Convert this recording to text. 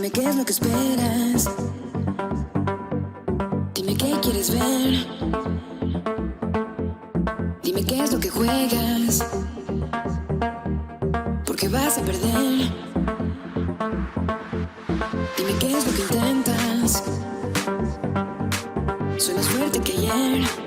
Dime qué es lo que esperas. Dime qué quieres ver. Dime qué es lo que juegas, porque vas a perder. Dime qué es lo que intentas. Soy más fuerte que ayer.